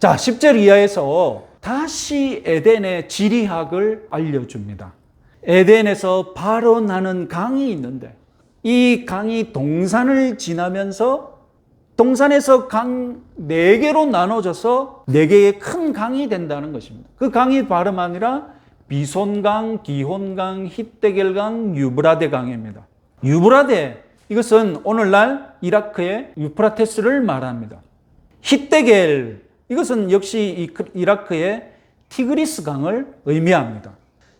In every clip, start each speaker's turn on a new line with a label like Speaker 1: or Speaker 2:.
Speaker 1: 자, 10절 이하에서 다시 에덴의 지리학을 알려줍니다. 에덴에서 바로 나는 강이 있는데 이 강이 동산을 지나면서 동산에서 강 4개로 나눠져서 4개의 큰 강이 된다는 것입니다. 그 강이 다름 아니라 비손강, 기혼강, hitdegel강, 유브라데강입니다. 유브라데, 이것은 오늘날 이라크의 유프라테스를 말합니다. hitdegel, 이것은 역시 이라크의 티그리스강을 의미합니다.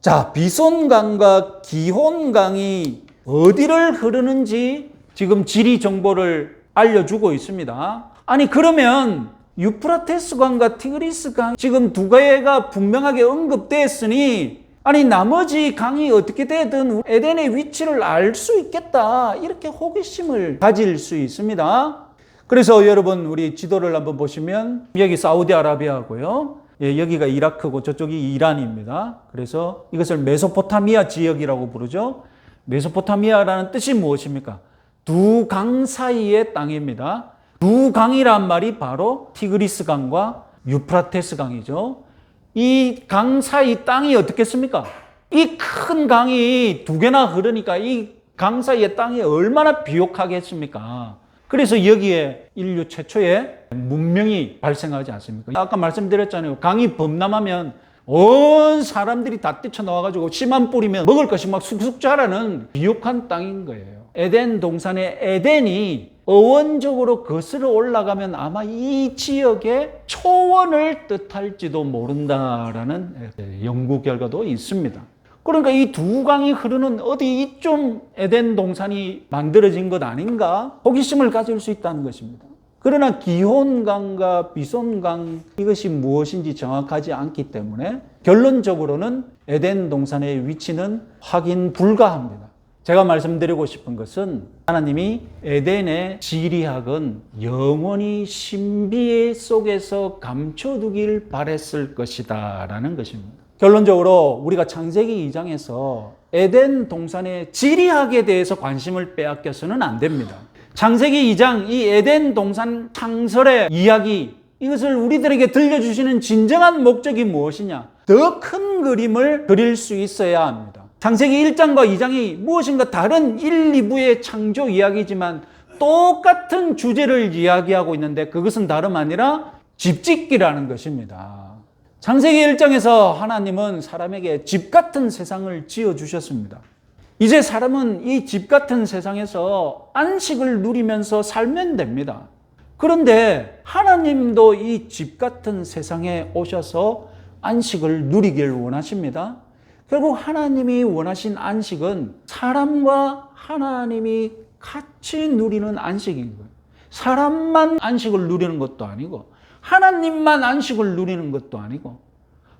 Speaker 1: 자, 비손강과 기혼강이 어디를 흐르는지 지금 지리 정보를 알려주고 있습니다. 아니, 그러면 유프라테스강과 티그리스강 지금 두 개가 분명하게 언급되었으니 아니 나머지 강이 어떻게 되든 에덴의 위치를 알 수 있겠다, 이렇게 호기심을 가질 수 있습니다. 그래서 여러분 우리 지도를 한번 보시면 여기 사우디아라비아고요. 예, 여기가 이라크고 저쪽이 이란입니다. 그래서 이것을 메소포타미아 지역이라고 부르죠. 메소포타미아라는 뜻이 무엇입니까? 두 강 사이의 땅입니다. 두 강이란 말이 바로 티그리스 강과 유프라테스 강이죠. 이 강 사이 땅이 어떻겠습니까? 이 큰 강이 두 개나 흐르니까 이 강 사이의 땅이 얼마나 비옥하겠습니까? 그래서 여기에 인류 최초의 문명이 발생하지 않습니까? 아까 말씀드렸잖아요. 강이 범람하면 온 사람들이 다 뛰쳐나와가지고 씨만 뿌리면 먹을 것이 막 쑥쑥 자라는 비옥한 땅인 거예요. 에덴 동산의 에덴이 어원적으로 거슬러 올라가면 아마 이 지역의 초원을 뜻할지도 모른다라는 연구 결과도 있습니다. 그러니까 이 두 강이 흐르는 어디 이쯤 에덴 동산이 만들어진 것 아닌가? 호기심을 가질 수 있다는 것입니다. 그러나 기혼강과 비손강 이것이 무엇인지 정확하지 않기 때문에 결론적으로는 에덴 동산의 위치는 확인 불가합니다. 제가 말씀드리고 싶은 것은 하나님이 에덴의 지리학은 영원히 신비 속에서 감춰두길 바랬을 것이다 라는 것입니다. 결론적으로 우리가 창세기 2장에서 에덴 동산의 지리학에 대해서 관심을 빼앗겨서는 안 됩니다. 창세기 2장 이 에덴 동산 창설의 이야기, 이것을 우리들에게 들려주시는 진정한 목적이 무엇이냐? 더 큰 그림을 그릴 수 있어야 합니다. 창세기 1장과 2장이 무엇인가 다른 1, 2부의 창조 이야기지만 똑같은 주제를 이야기하고 있는데 그것은 다름 아니라 집짓기라는 것입니다. 창세기 1장에서 하나님은 사람에게 집 같은 세상을 지어주셨습니다. 이제 사람은 이 집 같은 세상에서 안식을 누리면서 살면 됩니다. 그런데 하나님도 이 집 같은 세상에 오셔서 안식을 누리길 원하십니다. 결국 하나님이 원하신 안식은 사람과 하나님이 같이 누리는 안식인 거예요. 사람만 안식을 누리는 것도 아니고 하나님만 안식을 누리는 것도 아니고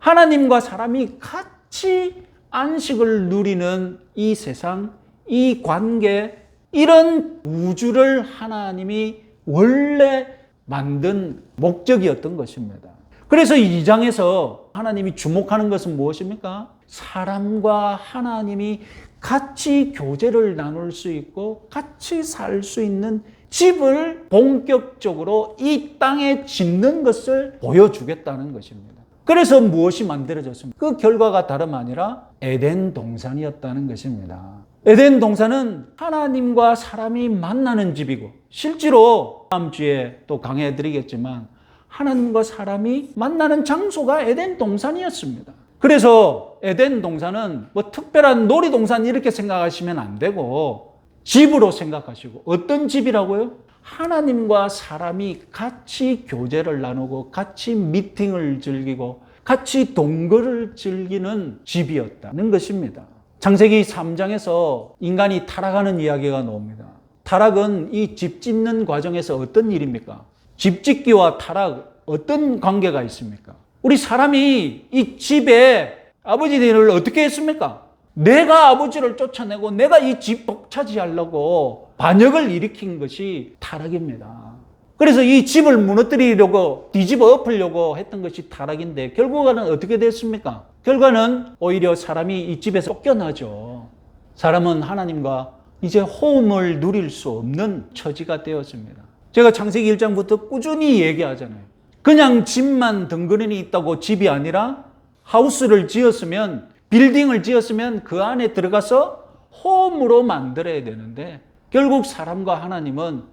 Speaker 1: 하나님과 사람이 같이 안식을 누리는 이 세상, 이 관계, 이런 우주를 하나님이 원래 만든 목적이었던 것입니다. 그래서 2장에서 하나님이 주목하는 것은 무엇입니까? 사람과 하나님이 같이 교제를 나눌 수 있고 같이 살 수 있는 집을 본격적으로 이 땅에 짓는 것을 보여주겠다는 것입니다. 그래서 무엇이 만들어졌습니까? 그 결과가 다름 아니라 에덴 동산이었다는 것입니다. 에덴 동산은 하나님과 사람이 만나는 집이고 실제로 다음 주에 또 강해드리겠지만 하나님과 사람이 만나는 장소가 에덴 동산이었습니다. 그래서 에덴 동산은 뭐 특별한 놀이동산 이렇게 생각하시면 안 되고 집으로 생각하시고, 어떤 집이라고요? 하나님과 사람이 같이 교제를 나누고 같이 미팅을 즐기고 같이 동거를 즐기는 집이었다는 것입니다. 창세기 3장에서 인간이 타락하는 이야기가 나옵니다. 타락은 이 집 짓는 과정에서 어떤 일입니까? 집 짓기와 타락 어떤 관계가 있습니까? 우리 사람이 이 집에 아버지들을 어떻게 했습니까? 내가 아버지를 쫓아내고 내가 이 집 독차지하려고 반역을 일으킨 것이 타락입니다. 그래서 이 집을 무너뜨리려고 뒤집어 엎으려고 했던 것이 타락인데 결과는 어떻게 됐습니까? 결과는 오히려 사람이 이 집에서 쫓겨나죠. 사람은 하나님과 이제 호흡을 누릴 수 없는 처지가 되었습니다. 제가 창세기 1장부터 꾸준히 얘기하잖아요. 그냥 집만 덩그러니 있다고 집이 아니라 하우스를 지었으면, 빌딩을 지었으면 그 안에 들어가서 홈으로 만들어야 되는데, 결국 사람과 하나님은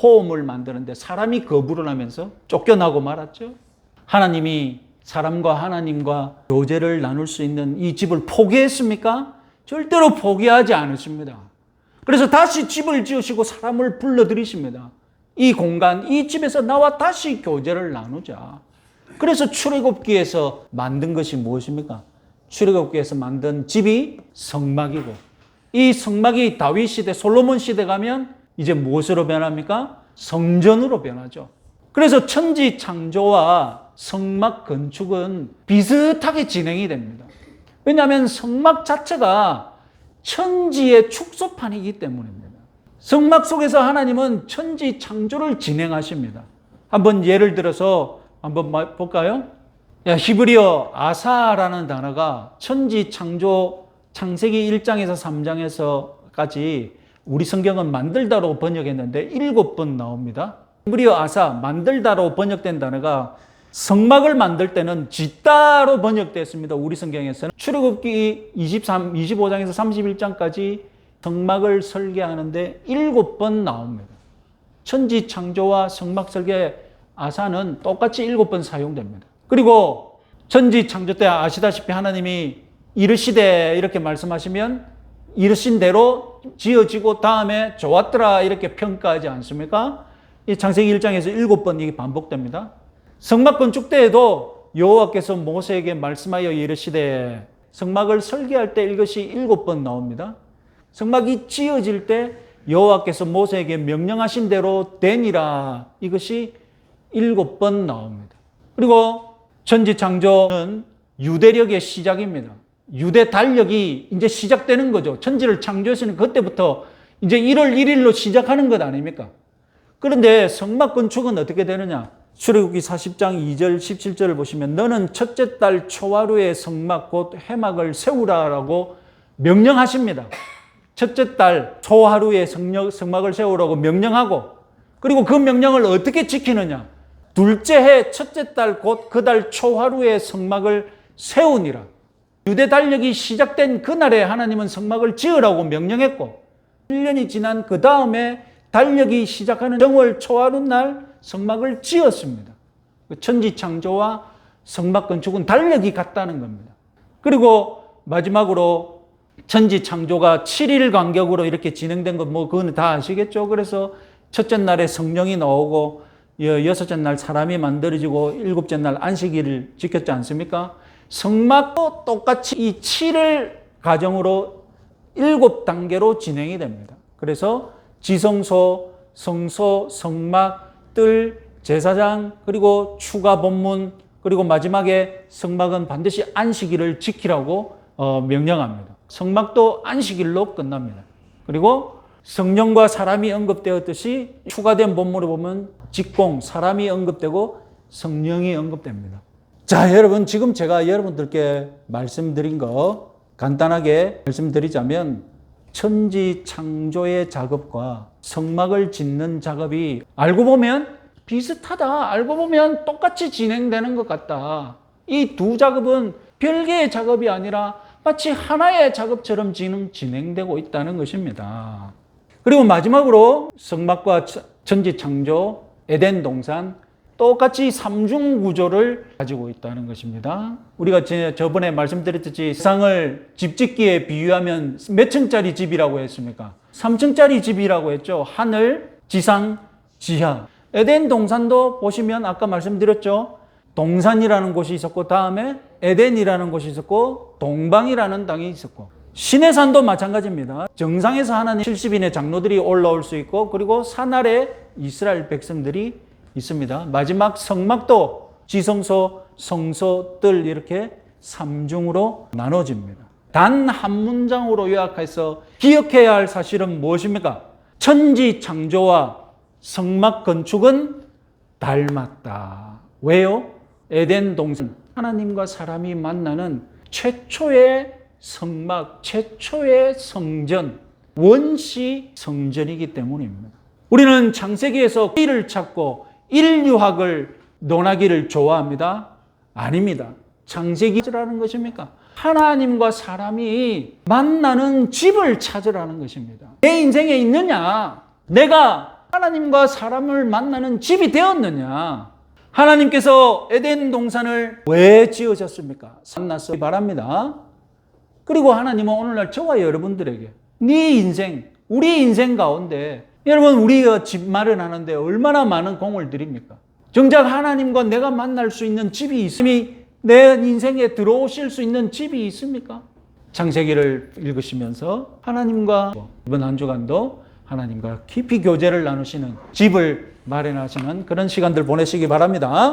Speaker 1: 홈을 만드는데 사람이 거부를 하면서 쫓겨나고 말았죠. 하나님이 사람과 하나님과 교제를 나눌 수 있는 이 집을 포기했습니까? 절대로 포기하지 않으십니다. 그래서 다시 집을 지으시고 사람을 불러들이십니다. 이 공간, 이 집에서 나와 다시 교제를 나누자. 그래서 출애굽기에서 만든 것이 무엇입니까? 출애굽기에서 만든 집이 성막이고, 이 성막이 다윗 시대, 솔로몬 시대 가면 이제 무엇으로 변합니까? 성전으로 변하죠. 그래서 천지 창조와 성막 건축은 비슷하게 진행이 됩니다. 왜냐하면 성막 자체가 천지의 축소판이기 때문입니다. 성막 속에서 하나님은 천지 창조를 진행하십니다. 한번 예를 들어서 한번 볼까요? 히브리어 아사라는 단어가 천지 창조, 창세기 1장에서 3장에서까지 우리 성경은 만들다로 번역했는데 7번 나옵니다. 히브리어 아사, 만들다로 번역된 단어가 성막을 만들 때는 짓다로 번역됐습니다. 우리 성경에서는 출애굽기 25장에서 31장까지 성막을 설계하는데 7번 나옵니다. 천지 창조와 성막 설계 아사는 똑같이 7번 사용됩니다. 그리고 천지 창조 때 아시다시피 하나님이 이르시되 이렇게 말씀하시면 이르신 대로 지어지고 다음에 좋았더라 이렇게 평가하지 않습니까? 이 창세기 1장에서 7번 이게 반복됩니다. 성막 건축 때에도 여호와께서 모세에게 말씀하여 이르시되, 성막을 설계할 때 이것이 7번 나옵니다. 성막이 지어질 때 여호와께서 모세에게 명령하신 대로 되니라, 이것이 7번 나옵니다. 그리고 천지 창조는 유대력의 시작입니다. 유대 달력이 이제 시작되는 거죠. 천지를 창조했으니 그때부터 이제 1월 1일로 시작하는 것 아닙니까? 그런데 성막 건축은 어떻게 되느냐? 출애굽기 40장 2절 17절을 보시면 너는 첫째 달 초하루에 성막 곧 회막을 세우라라고 명령하십니다. 첫째 달 초하루에 성막을 세우라고 명령하고, 그리고 그 명령을 어떻게 지키느냐? 둘째 해 첫째 달 곧 그 달 초하루에 성막을 세우니라. 유대 달력이 시작된 그날에 하나님은 성막을 지으라고 명령했고, 1년이 지난 그 다음에 달력이 시작하는 정월 초하루 날 성막을 지었습니다. 천지 창조와 성막 건축은 달력이 같다는 겁니다. 그리고 마지막으로 천지 창조가 7일 간격으로 이렇게 진행된 건 그거는 다 아시겠죠? 그래서 첫째 날에 성령이 나오고 여섯째 날 사람이 만들어지고 일곱째 날 안식일을 지켰지 않습니까? 성막도 똑같이 이 7일 과정으로 7단계로 진행이 됩니다. 그래서 지성소, 성소, 성막, 뜰, 제사장, 그리고 추가 본문, 그리고 마지막에 성막은 반드시 안식일을 지키라고 명령합니다. 성막도 안식일로 끝납니다. 그리고 성령과 사람이 언급되었듯이 추가된 본문을 보면 직공, 사람이 언급되고 성령이 언급됩니다. 자, 여러분, 지금 제가 여러분들께 말씀드린 거 간단하게 말씀드리자면, 천지 창조의 작업과 성막을 짓는 작업이 알고 보면 비슷하다, 알고 보면 똑같이 진행되는 것 같다. 이 두 작업은 별개의 작업이 아니라 마치 하나의 작업처럼 진행되고 있다는 것입니다. 그리고 마지막으로 성막과 천지 창조, 에덴 동산 똑같이 삼중 구조를 가지고 있다는 것입니다. 우리가 저번에 말씀드렸듯이 세상을 집 짓기에 비유하면 몇 층짜리 집이라고 했습니까? 3층짜리 집이라고 했죠. 하늘, 지상, 지하. 에덴 동산도 보시면 아까 말씀드렸죠. 동산이라는 곳이 있었고, 다음에 에덴이라는 곳이 있었고, 동방이라는 땅이 있었고, 시내산도 마찬가지입니다. 정상에서 하나님 70인의 장로들이 올라올 수 있고, 그리고 산 아래 이스라엘 백성들이 있습니다. 마지막 성막도 지성소, 성소, 뜰 이렇게 3중으로 나눠집니다. 단 한 문장으로 요약해서 기억해야 할 사실은 무엇입니까? 천지 창조와 성막 건축은 닮았다. 왜요? 에덴 동산, 하나님과 사람이 만나는 최초의 성막, 최초의 성전, 원시 성전이기 때문입니다. 우리는 창세기에서 뿌리를 찾고 인류학을 논하기를 좋아합니다? 아닙니다. 창세기라는 것입니까? 하나님과 사람이 만나는 집을 찾으라는 것입니다. 내 인생에 있느냐? 내가 하나님과 사람을 만나는 집이 되었느냐? 하나님께서 에덴 동산을 왜 지으셨습니까? 만났기 바랍니다. 그리고 하나님은 오늘날 저와 여러분들에게 네 인생, 우리 인생 가운데 여러분 우리가 집 마련하는데 얼마나 많은 공을 들입니까? 정작 하나님과 내가 만날 수 있는 집이 있음이 내 인생에 들어오실 수 있는 집이 있습니까? 창세기를 읽으시면서 하나님과 이번 한 주간도 하나님과 깊이 교제를 나누시는 집을 마련하시는 그런 시간들 보내시기 바랍니다.